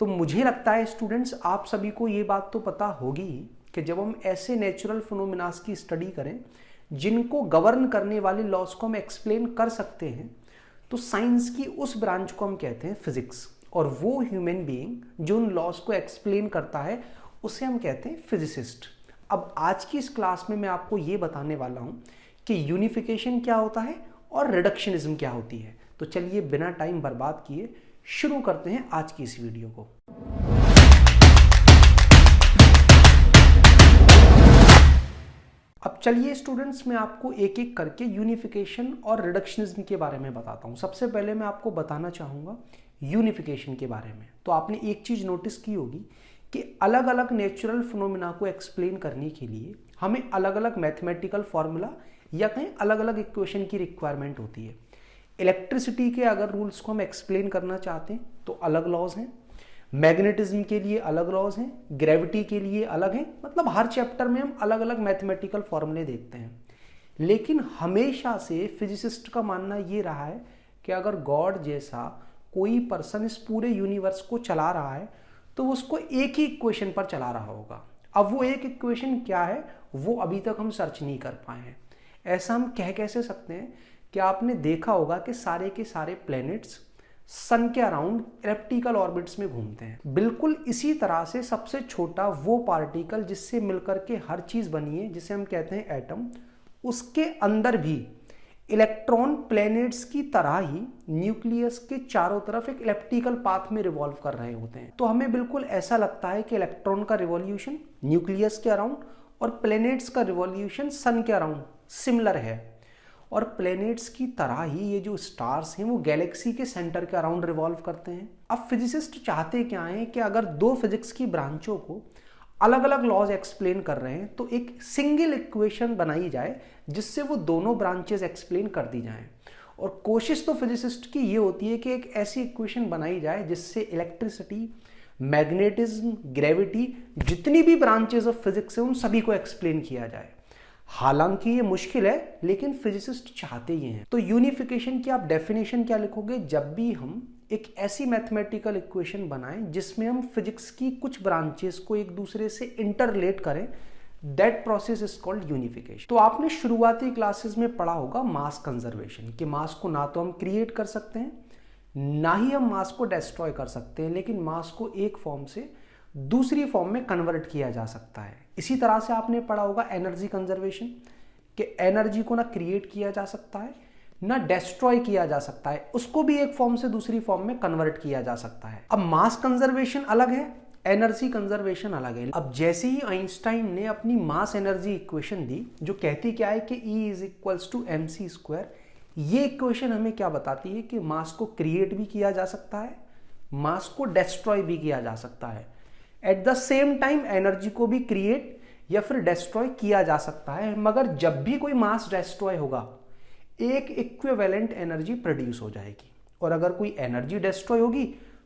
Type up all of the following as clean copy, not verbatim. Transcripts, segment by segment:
तो मुझे लगता है स्टूडेंट्स आप सभी को ये बात तो पता होगी कि जब हम ऐसे नेचुरल फिनोमिनास की स्टडी करें जिनको गवर्न करने वाले लॉस को हम एक्सप्लेन कर सकते हैं, तो साइंस की उस ब्रांच को हम कहते हैं फिजिक्स, और वो ह्यूमन बीइंग जो उन लॉस को एक्सप्लेन करता है उसे हम कहते हैं फिजिसिस्ट। अब आज की इस क्लास में मैं आपको ये बताने वाला हूँ कि यूनिफिकेशन क्या होता है और रिडक्शनिज्म क्या होती है। तो चलिए बिना टाइम बर्बाद किए शुरू करते हैं आज की इस वीडियो को। अब चलिए स्टूडेंट्स, मैं आपको एक एक करके यूनिफिकेशन और रिडक्शनिज्म के बारे में बताता हूँ। सबसे पहले मैं आपको बताना चाहूँगा यूनिफिकेशन के बारे में। तो आपने एक चीज़ नोटिस की होगी कि अलग अलग नेचुरल फिनोमिना को एक्सप्लेन करने के लिए हमें अलग अलग मैथमेटिकल फॉर्मूला या कहीं अलग अलग इक्वेशन की रिक्वायरमेंट होती है। इलेक्ट्रिसिटी के अगर रूल्स को हम एक्सप्लेन करना चाहते हैं तो अलग लॉज हैं, मैग्नेटिज्म के लिए अलग लॉज हैं, ग्रेविटी के लिए अलग हैं, मतलब हर चैप्टर में हम अलग अलग मैथमेटिकल फॉर्मूले देखते हैं। लेकिन हमेशा से फिजिसिस्ट का मानना ये रहा है कि अगर गॉड जैसा कोई पर्सन इस पूरे यूनिवर्स को चला रहा है तो उसको एक ही इक्वेशन पर चला रहा होगा। अब वो एक इक्वेशन क्या है वो अभी तक हम सर्च नहीं कर पाए हैं। ऐसा हम कह कैसे सकते हैं कि आपने देखा होगा कि सारे के सारे प्लैनेट्स सन के अराउंड एलिप्टिकल ऑर्बिट्स में घूमते हैं। बिल्कुल इसी तरह से सबसे छोटा वो पार्टिकल जिससे मिलकर के हर चीज बनी है, जिसे हम कहते हैं एटम, उसके अंदर भी इलेक्ट्रॉन प्लैनेट्स की तरह ही न्यूक्लियस के चारों तरफ एक एलिप्टिकल पाथ में रिवॉल्व कर रहे होते हैं। तो हमें बिल्कुल ऐसा लगता है कि इलेक्ट्रॉन का रिवॉल्यूशन न्यूक्लियस के अराउंड और प्लैनेट्स का रिवॉल्यूशन सन के अराउंड सिमिलर है। और प्लैनेट्स की तरह ही ये जो स्टार्स हैं वो गैलेक्सी के सेंटर के अराउंड रिवॉल्व करते हैं। अब फिजिसिस्ट चाहते क्या हैं कि अगर दो फिजिक्स की ब्रांचों को अलग अलग लॉज एक्सप्लेन कर रहे हैं तो एक सिंगल इक्वेशन बनाई जाए जिससे वो दोनों ब्रांचेस एक्सप्लेन कर दी जाएं। और कोशिश तो फिजिसिस्ट की ये होती है कि एक ऐसी इक्वेशन बनाई जाए जिससे इलेक्ट्रिसिटी, मैग्नेटिज्म, ग्रेविटी, जितनी भी ब्रांचेस ऑफ फिजिक्स है उन सभी को एक्सप्लेन किया जाए। हालांकि ये मुश्किल है लेकिन फिजिसिस्ट चाहते ही हैं। तो यूनिफिकेशन की आप डेफिनेशन क्या लिखोगे? जब भी हम एक ऐसी मैथमेटिकल इक्वेशन बनाएं जिसमें हम फिजिक्स की कुछ ब्रांचेस को एक दूसरे से इंटरलेट करें, that process is called unification. तो आपने शुरुआती क्लासेस में पढ़ा होगा मास कंजर्वेशन, कि मास को ना तो हम क्रिएट कर सकते हैं ना ही हम मास को डिस्ट्रॉय कर सकते हैं, लेकिन मास को एक फॉर्म से दूसरी फॉर्म में कन्वर्ट किया जा सकता है। इसी तरह से आपने पढ़ा होगा एनर्जी कंजर्वेशन, कि एनर्जी को ना क्रिएट किया जा सकता है ना डिस्ट्रॉय किया जा सकता है, उसको भी एक फॉर्म से दूसरी फॉर्म में कन्वर्ट किया जा सकता है। अब मास कंजर्वेशन अलग है, एनर्जी कंजर्वेशन अलग है। अब जैसे ही आइंस्टाइन ने अपनी मास एनर्जी इक्वेशन दी जो कहती क्या है कि E is equals to mc², ये इक्वेशन हमें क्या बताती है कि मास को क्रिएट भी किया जा सकता है, मास को डिस्ट्रॉय भी किया जा सकता है। At the same time energy को भी क्रिएट या फिर डिस्ट्रॉय किया जा सकता है, मगर जब भी कोई मास डिस्ट्रॉय होगा एक इक्विवेलेंट एनर्जी प्रोड्यूस हो जाएगी, और अगर कोई एनर्जी डिस्ट्रॉय होगी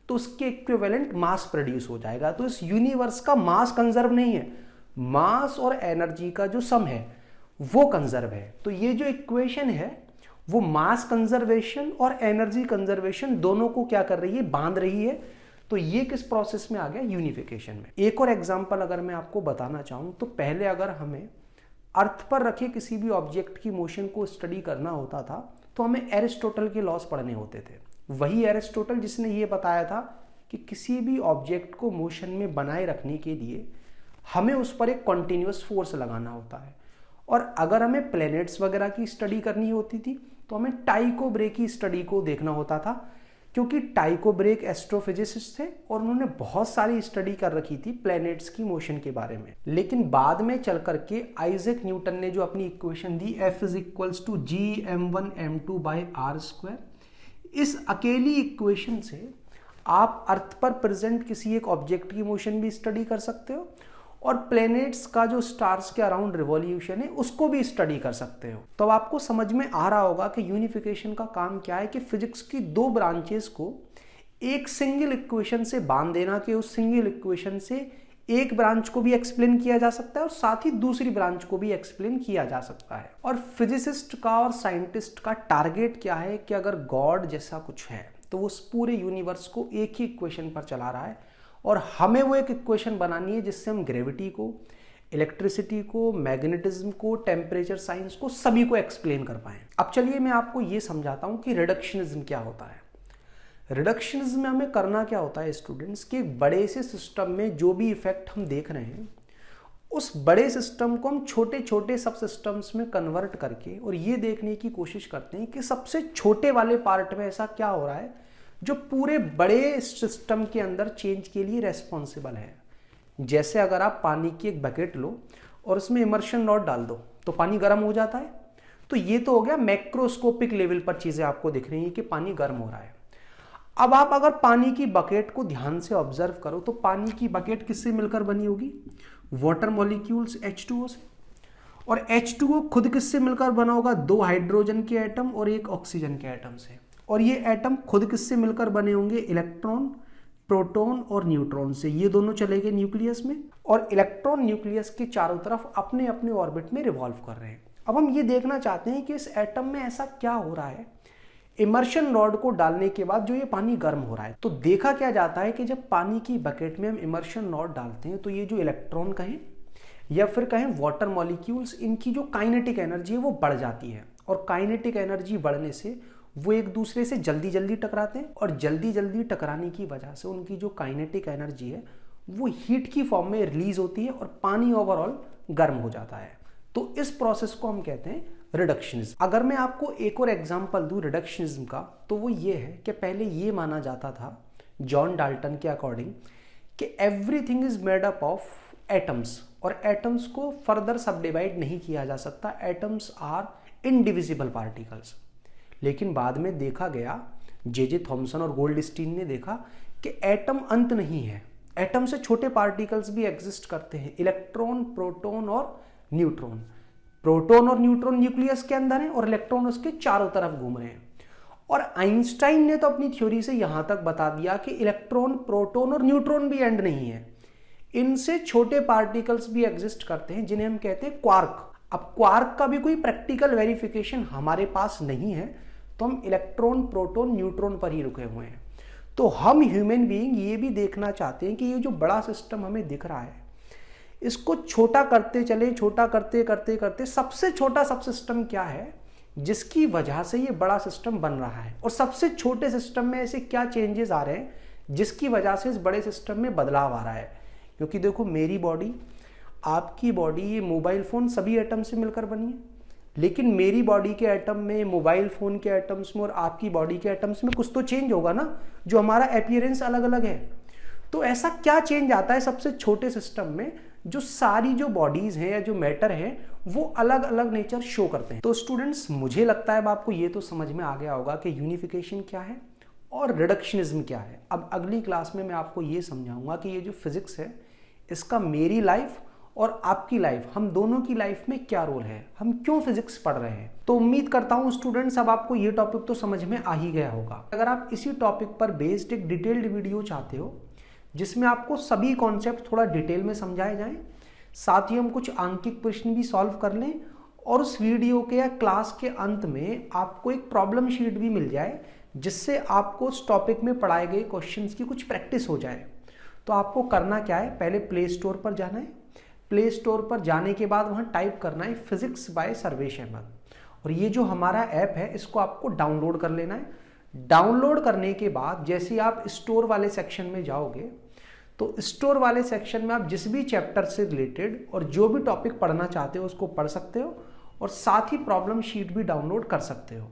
तो उसके इक्विवेलेंट मास प्रोड्यूस हो जाएगा। तो इस यूनिवर्स का मास कंजर्व नहीं है, मास और एनर्जी का जो सम है वो कंजर्व है। तो ये जो इक्वेशन है वो मास कंजर्वेशन और एनर्जी कंजर्वेशन दोनों को क्या कर रही है? बांध रही है। तो ये किस प्रोसेस में आ गया? यूनिफिकेशन में। एक और एग्जांपल अगर मैं आपको बताना चाहूं तो पहले अगर हमें अर्थ पर रखे किसी भी ऑब्जेक्ट की मोशन को स्टडी करना होता था तो हमें एरिस्टोटल के लॉस पढ़ने होते थे। वही एरिस्टोटल जिसने ये बताया था कि किसी भी ऑब्जेक्ट को मोशन में बनाए रखने के लिए हमें उस पर एक कॉन्टिन्यूअस फोर्स लगाना होता है। और अगर हमें प्लैनेट्स वगैरह की स्टडी करनी होती थी तो हमें टाइको ब्रे की स्टडी को देखना होता था, क्योंकि टाइको ब्रे एस्ट्रोफिजिसिस्ट थे और उन्होंने बहुत सारी स्टडी कर रखी थी प्लैनेट्स की मोशन के बारे में। लेकिन बाद में चल करके आइजैक न्यूटन ने जो अपनी इक्वेशन दी F is equals to gm1m2/r², इस अकेली इक्वेशन से आप अर्थ पर प्रेजेंट किसी एक ऑब्जेक्ट की मोशन भी स्टडी कर सकते हो और प्लैनेट्स का जो स्टार्स के अराउंड रिवॉल्यूशन है उसको भी स्टडी कर सकते हो। तो अब आपको समझ में आ रहा होगा कि यूनिफिकेशन का काम क्या है, कि फिजिक्स की दो ब्रांचेस को एक सिंगल इक्वेशन से बांध देना, कि उस सिंगल इक्वेशन से एक ब्रांच को भी एक्सप्लेन किया जा सकता है और साथ ही दूसरी ब्रांच को भी एक्सप्लेन किया जा सकता है। और फिजिसिस्ट का और साइंटिस्ट का टारगेट क्या है कि अगर गॉड जैसा कुछ है तो वो उस पूरे यूनिवर्स को एक ही इक्वेशन पर चला रहा है और हमें वो एक इक्वेशन बनानी है जिससे हम ग्रेविटी को, इलेक्ट्रिसिटी को, मैग्नेटिज्म को, टेम्परेचर साइंस को, सभी को एक्सप्लेन कर पाएं। अब चलिए मैं आपको ये समझाता हूं कि रिडक्शनिज्म क्या होता है। रिडक्शनिज्म में हमें करना क्या होता है स्टूडेंट्स, कि एक बड़े से सिस्टम में जो भी इफेक्ट हम देख रहे हैं उस बड़े सिस्टम को हम छोटे छोटे सब सिस्टम्स में कन्वर्ट करके और ये देखने की कोशिश करते हैं कि सबसे छोटे वाले पार्ट में ऐसा क्या हो रहा है जो पूरे बड़े सिस्टम के अंदर चेंज के लिए रेस्पॉन्सिबल है। जैसे अगर आप पानी की एक बकेट लो और उसमें इमर्शन रॉड डाल दो तो पानी गर्म हो जाता है। तो ये तो हो गया मैक्रोस्कोपिक लेवल पर चीजें आपको दिख रही हैं कि पानी गर्म हो रहा है। अब आप अगर पानी की बकेट को ध्यान से ऑब्जर्व करो तो पानी की बकेट किससे मिलकर बनी होगी? वाटर मॉलिक्यूल्स H2O से। और H2O खुद किससे मिलकर बना होगा? 2 हाइड्रोजन के एटम और 1 ऑक्सीजन के एटम से। और ये एटम खुद किससे मिलकर बने होंगे? इलेक्ट्रॉन, प्रोटॉन और न्यूट्रॉन से। ये दोनों चले गए न्यूक्लियस में और इलेक्ट्रॉन न्यूक्लियस के चारों तरफ अपने अपने ऑर्बिट में रिवॉल्व कर रहे हैं। अब हम ये देखना चाहते हैं कि इस एटम में ऐसा क्या हो रहा है इमर्शन रॉड को डालने के बाद जो ये पानी गर्म हो रहा है। तो देखा क्या जाता है कि जब पानी की बकेट में हम इमर्शन रॉड डालते हैं तो ये जो इलेक्ट्रॉन कहें या फिर कहें वाटर मॉलिक्यूल्स, इनकी जो काइनेटिक एनर्जी है वो बढ़ जाती है। और काइनेटिक एनर्जी बढ़ने से वो एक दूसरे से जल्दी जल्दी टकराते हैं और जल्दी जल्दी टकराने की वजह से उनकी जो काइनेटिक एनर्जी है वो हीट की फॉर्म में रिलीज होती है और पानी ओवरऑल गर्म हो जाता है। तो इस प्रोसेस को हम कहते हैं रिडक्शनिज्म। अगर मैं आपको एक और एग्जांपल दूं रिडक्शनिज्म का तो वो ये है कि पहले ये माना जाता था जॉन डाल्टन के अकॉर्डिंग कि everything is made up of atoms और एटम्स को फर्दर सब डिवाइड नहीं किया जा सकता। Atoms are indivisible particles. लेकिन बाद में देखा गया, जे थॉमसन और गोल्डस्टीन ने देखा कि एटम अंत नहीं है। एटम से छोटे पार्टिकल्स भी एग्जिस्ट करते हैं, इलेक्ट्रॉन, प्रोटॉन और न्यूट्रॉन। प्रोटॉन और न्यूट्रॉन न्यूक्लियस के अंदर है और इलेक्ट्रॉन उसके चारों तरफ घूम रहे हैं। और आइंस्टाइन ने तो अपनी थ्योरी से यहां तक बता दिया कि इलेक्ट्रॉन, प्रोटॉन और न्यूट्रॉन भी एंड नहीं है, इनसे छोटे पार्टिकल्स भी एग्जिस्ट करते हैं जिन्हें हम कहते हैं क्वार्क। अब क्वार्क का भी कोई प्रैक्टिकल वेरिफिकेशन हमारे पास नहीं है तो हम इलेक्ट्रॉन, प्रोटॉन, न्यूट्रॉन पर ही रुके हुए हैं। तो हम ह्यूमन बीइंग ये भी देखना चाहते हैं कि ये जो बड़ा सिस्टम हमें दिख रहा है इसको छोटा करते चले, छोटा करते करते करते सबसे छोटा सब सिस्टम क्या है जिसकी वजह से ये बड़ा सिस्टम बन रहा है, और सबसे छोटे सिस्टम में ऐसे क्या चेंजेस आ रहे हैं जिसकी वजह से इस बड़े सिस्टम में बदलाव आ रहा है। क्योंकि देखो मेरी बॉडी, आपकी बॉडी, ये मोबाइल फोन सभी एटम से मिलकर बनी है, लेकिन मेरी बॉडी के एटम में, मोबाइल फोन के एटम्स में और आपकी बॉडी के एटम्स में कुछ तो चेंज होगा ना, जो हमारा अपीयरेंस अलग अलग है। तो ऐसा क्या चेंज आता है सबसे छोटे सिस्टम में जो सारी जो बॉडीज हैं या जो मैटर है वो अलग अलग नेचर शो करते हैं। तो स्टूडेंट्स मुझे लगता है अब आपको ये तो समझ में आ गया होगा कि यूनिफिकेशन क्या है और रिडक्शनिज्म क्या है। अब अगली क्लास में मैं आपको ये समझाऊंगा कि ये जो फिजिक्स है इसका मेरी लाइफ और आपकी लाइफ, हम दोनों की लाइफ में क्या रोल है, हम क्यों फिजिक्स पढ़ रहे हैं। तो उम्मीद करता हूं स्टूडेंट्स अब आपको ये टॉपिक तो समझ में आ ही गया होगा। अगर आप इसी टॉपिक पर बेस्ड एक डिटेल्ड वीडियो चाहते हो जिसमें आपको सभी कॉन्सेप्ट थोड़ा डिटेल में समझाए जाएं, साथ ही हम कुछ आंकिक प्रश्न भी सॉल्व कर लें और उस वीडियो के या क्लास के अंत में आपको एक प्रॉब्लम शीट भी मिल जाए जिससे आपको उस टॉपिक में पढ़ाए गए क्वेश्चंस की कुछ प्रैक्टिस हो जाए। तो आपको करना क्या है, पहले प्ले स्टोर पर जाना है। प्ले स्टोर पर जाने के बाद वहाँ टाइप करना है फिजिक्स बाय सर्वेश अहमद, और ये जो हमारा ऐप है इसको आपको डाउनलोड कर लेना है। डाउनलोड करने के बाद जैसे आप स्टोर वाले सेक्शन में जाओगे तो स्टोर वाले सेक्शन में आप जिस भी चैप्टर से रिलेटेड और जो भी टॉपिक पढ़ना चाहते हो उसको पढ़ सकते हो और साथ ही प्रॉब्लम शीट भी डाउनलोड कर सकते हो।